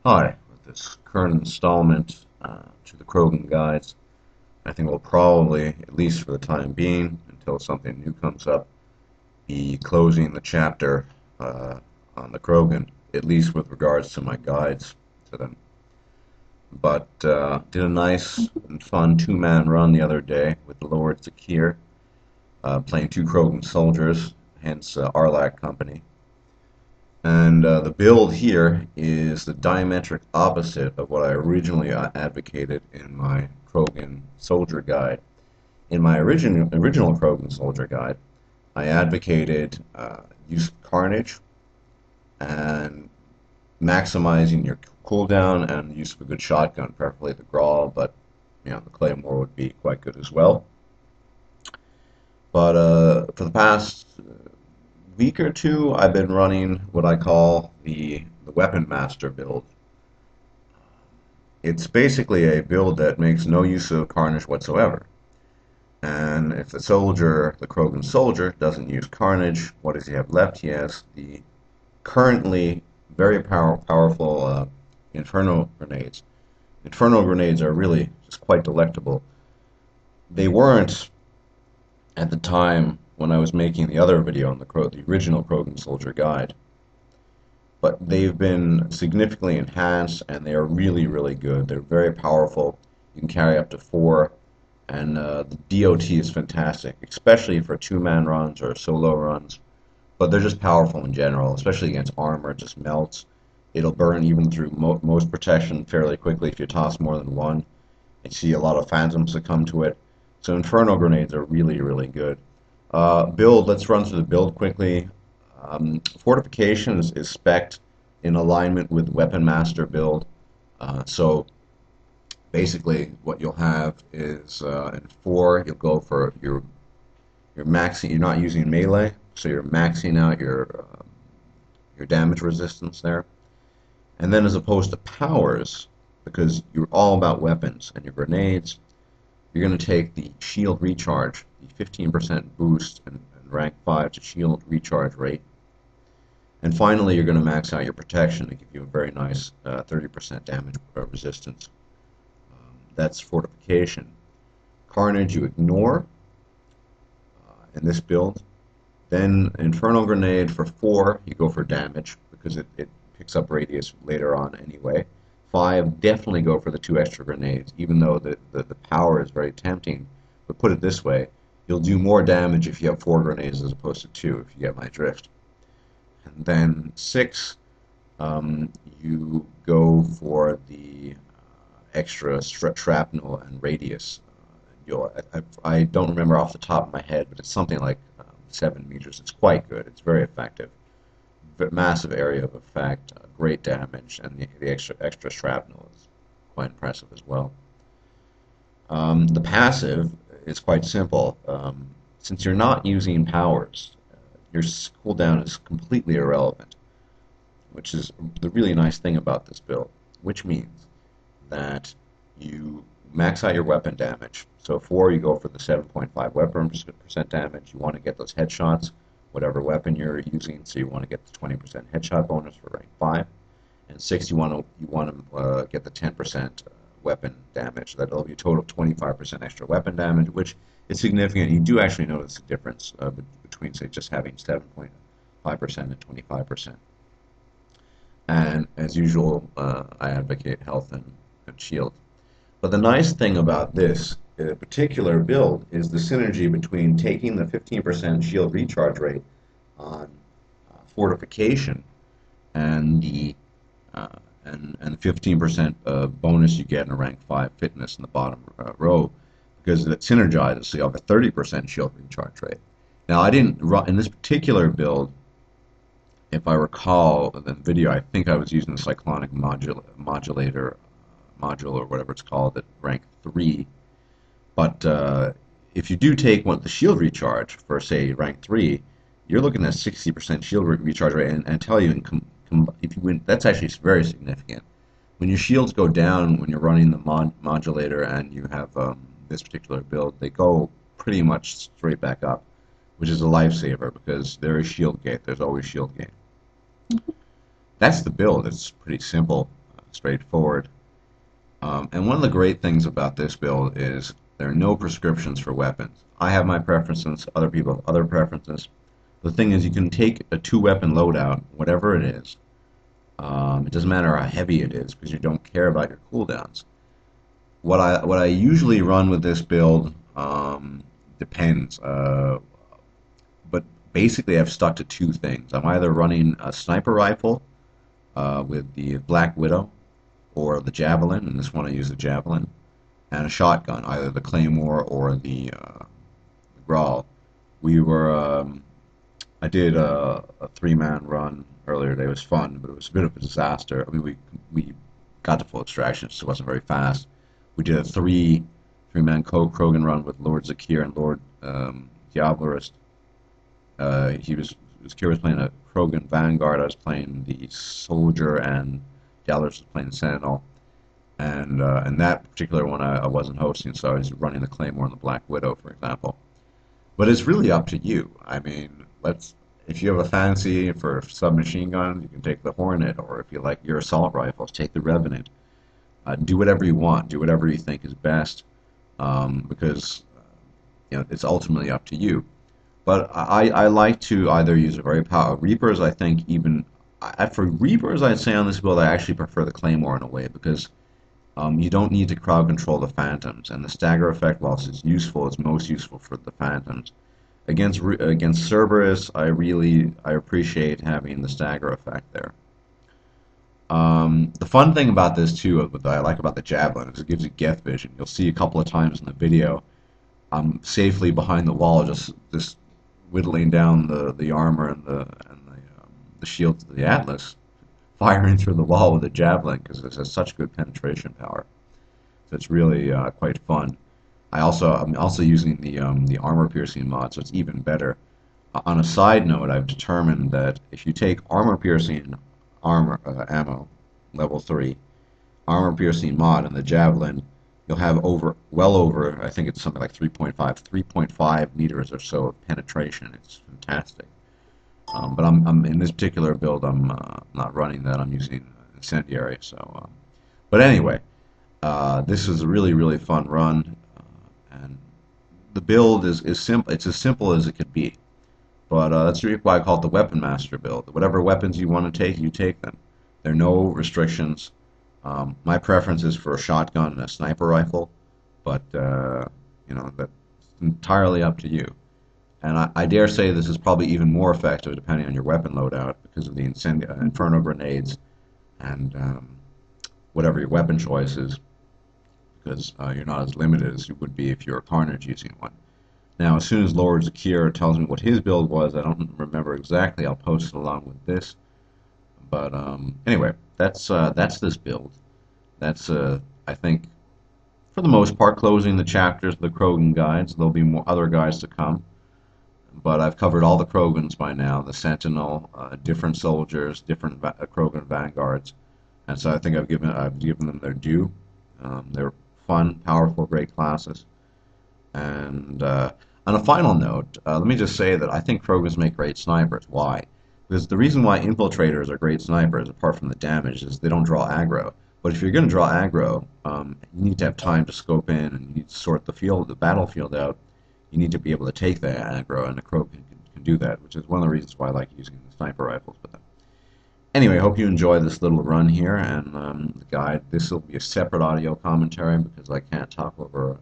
Hi, with this current installment to the Krogan guides, I think we'll probably, at least for the time being, until something new comes up, be closing the chapter on the Krogan, at least with regards to my guides to them. But did a nice and fun two-man run the other day with the Lord Zakir, playing two Krogan soldiers, hence Arlac Company. And the build here is the diametric opposite of what I originally advocated in my Krogan Soldier Guide. In my original Krogan Soldier Guide, I advocated use of Carnage and maximizing your cooldown and use of a good shotgun, preferably the Grawl, but the Claymore would be quite good as well. But for the past week or two, I've been running what I call the Weapon Master build. It's basically a build that makes no use of Carnage whatsoever. And if the Krogan soldier, doesn't use Carnage, what does he have left? He has the currently very powerful Inferno Grenades. Inferno Grenades are really just quite delectable. They weren't at the time when I was making the other video on the original Krogan Soldier Guide. But they've been significantly enhanced, and they are really, really good. They're very powerful. You can carry up to 4, and the DOT is fantastic, especially for two-man runs or solo runs. But they're just powerful in general, especially against armor. It just melts. It'll burn even through most protection fairly quickly if you toss more than one. You see a lot of phantoms succumb to it. So Inferno Grenades are really, really good. Build, let's run through the build quickly. Fortifications is spec'd in alignment with Weapon Master build. So basically what you'll have is in 4 you'll go for your maxing. You're not using melee, so you're maxing out your damage resistance there. And then as opposed to powers, because you're all about weapons and your grenades, you're going to take the shield recharge, the 15% boost and rank 5 to shield recharge rate. And finally, you're going to max out your protection to give you a very nice 30% damage resistance. That's fortification. Carnage you ignore in this build. Then Inferno Grenade for 4, you go for damage because it picks up radius later on anyway. 5, definitely go for the 2 extra grenades, even though the power is very tempting. But put it this way, you'll do more damage if you have 4 grenades as opposed to 2, if you get my drift. And then 6, you go for the extra shrapnel and radius. I don't remember off the top of my head, but it's something like 7 meters. It's quite good. It's very effective. Massive area of effect, great damage, and the extra shrapnel is quite impressive as well. The passive is quite simple. Since you're not using powers, your cooldown is completely irrelevant, which is the really nice thing about this build, which means that you max out your weapon damage. So 4, you go for the 7.5 weapon percent damage. You want to get those headshots, whatever weapon you're using, so you want to get the 20% headshot bonus for rank 5. And 6, you want to get the 10% weapon damage. That'll be a total of 25% extra weapon damage, which is significant. You do actually notice the difference between, say, just having 7.5% and 25%. And as usual, I advocate health and shield. But the nice thing about this particular build is the synergy between taking the 15% shield recharge rate on fortification and the 15% bonus you get in a rank 5 fitness in the bottom row, because it synergizes, so you have a 30% shield recharge rate. Now, I didn't run in this particular build. If I recall the video, I think I was using the cyclonic module or whatever it's called at rank 3. But if you do take the shield recharge for, say, rank 3, you're looking at 60% shield recharge rate, and tell you, if you win, that's actually very significant. When your shields go down when you're running the modulator and you have this particular build, they go pretty much straight back up, which is a lifesaver because there is shield gain. There's always shield gain. That's the build. It's pretty simple. straightforward. And one of the great things about this build is there are no prescriptions for weapons. I have my preferences, other people have other preferences. The thing is, you can take a two-weapon loadout, whatever it is. It doesn't matter how heavy it is because you don't care about your cooldowns. What I usually run with this build depends, but basically I've stuck to two things. I'm either running a sniper rifle with the Black Widow or the Javelin, and this one I use the Javelin, and a shotgun, either the Claymore or the Grawl. I did a three-man run earlier today. It was fun, but it was a bit of a disaster. I mean, we got to full extraction, so it wasn't very fast. We did a three-man Krogan run with Lord Zakir and Lord Diablerist. Zakir was playing a Krogan Vanguard. I was playing the Soldier, and Diablerist was playing the Sentinel. And in that particular one, I wasn't hosting, so I was running the Claymore and the Black Widow, for example. But it's really up to you. I mean, if you have a fancy for submachine guns, you can take the Hornet, or if you like your assault rifles, take the Revenant. Do whatever you want. Do whatever you think is best, because it's ultimately up to you. But I like to either use a very powerful Reapers. I think for Reapers, I'd say on this build I actually prefer the Claymore in a way because you don't need to crowd control the Phantoms, and the stagger effect, whilst it's useful, is most useful for the Phantoms. Against Cerberus, I appreciate having the stagger effect there. The fun thing about this too, that I like about the Javelin, is it gives you Geth vision. You'll see a couple of times in the video, I'm safely behind the wall, just whittling down the armor and the shield to the Atlas, firing through the wall with a Javelin because it has such good penetration power. So it's really quite fun. I'm also using the armor piercing mod, so it's even better. On a side note, I've determined that if you take armor piercing ammo, level 3, armor piercing mod, and the Javelin, you'll have well over, I think it's something like 3.5 meters or so of penetration. It's fantastic. But I'm in this particular build, I'm not running that. I'm using incendiary. So, but anyway, this is a really fun run, and the build is simple. It's as simple as it could be. But that's why I call it the Weapon Master build. Whatever weapons you want to take, you take them. There are no restrictions. My preference is for a shotgun and a sniper rifle, but that's entirely up to you. And I dare say this is probably even more effective depending on your weapon loadout because of the Inferno grenades and whatever your weapon choice is, because you're not as limited as you would be if you're a Carnage using one. Now, as soon as Lord Zakir tells me what his build was, I don't remember exactly, I'll post it along with this. But anyway, that's this build. That's I think, for the most part, closing the chapters of the Krogan guides. There'll be more other guides to come. But I've covered all the Krogans by now, the Sentinel, different soldiers, different Krogan vanguards, and so I think I've given them their due. They're fun, powerful, great classes. And on a final note, let me just say that I think Krogans make great snipers. Why? Because the reason why infiltrators are great snipers, apart from the damage, is they don't draw aggro. But if you're going to draw aggro, you need to have time to scope in and you need to sort the battlefield out. You need to be able to take the aggro, and the Krogan can do that, which is one of the reasons why I like using the sniper rifles. But anyway, I hope you enjoy this little run here, and the guide. This will be a separate audio commentary because I can't talk over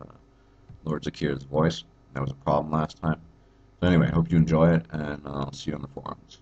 Lord Zakir's voice. That was a problem last time. So anyway, I hope you enjoy it, and I'll see you on the forums.